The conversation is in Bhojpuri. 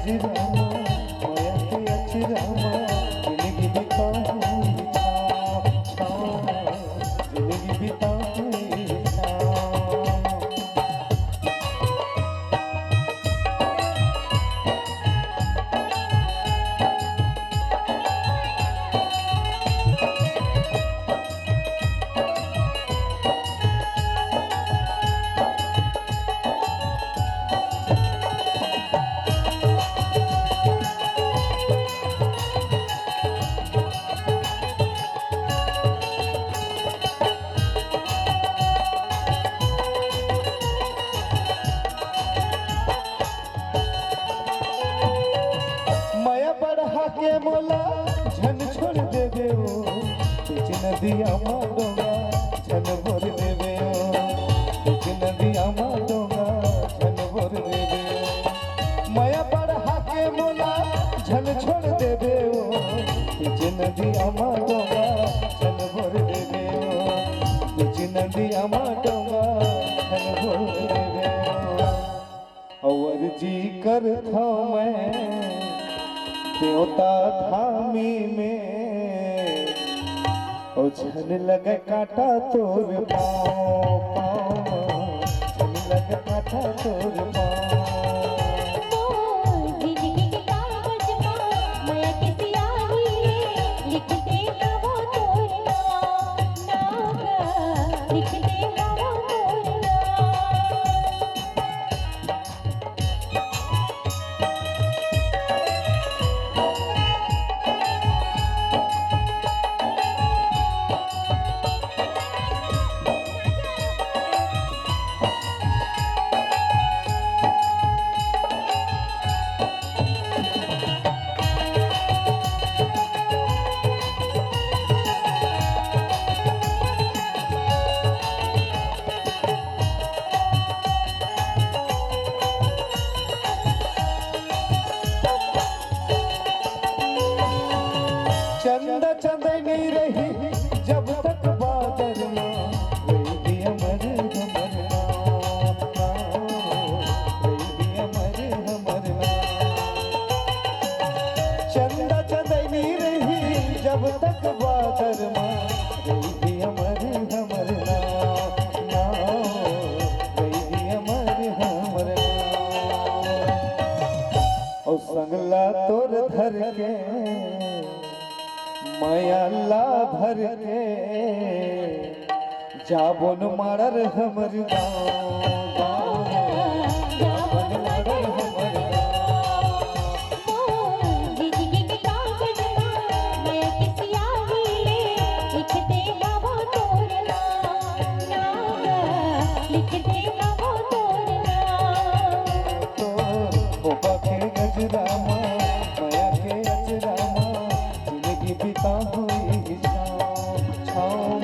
गजरामा माया के अचरामा जिंदगी बिताऊं जिंदगी बिताऊं के मोला झन छोड़ देवे ओ कुछ नदिया माडोगा झन भर देवे ओ कुछ नदिया माडोगा झन भर देवे ओ माया बढ़ा के मोला झन छोड़ देवे ओ कुछ नदिया माडोगा झन भर देवे ओ कुछ नदिया माडोगा झन भर देवे ओ और जी कर था मैं देवता धामी में ओ झन लगे काटा तोर पाँव झन लगे काटा तोर पाँव चंद चंदनी रही जब तक बादल ना रही अमर हमर रही अमर हमर चंद चंदनी रही जब तक बादल ना रही अमर हमर रही अमर हमर और संगला तोर धर के माया ला भर के जाबन मारर हमर गाँव जाबन मारर हमर गजरामा माया के अचरामा जिंदगी बिता हुई छाँव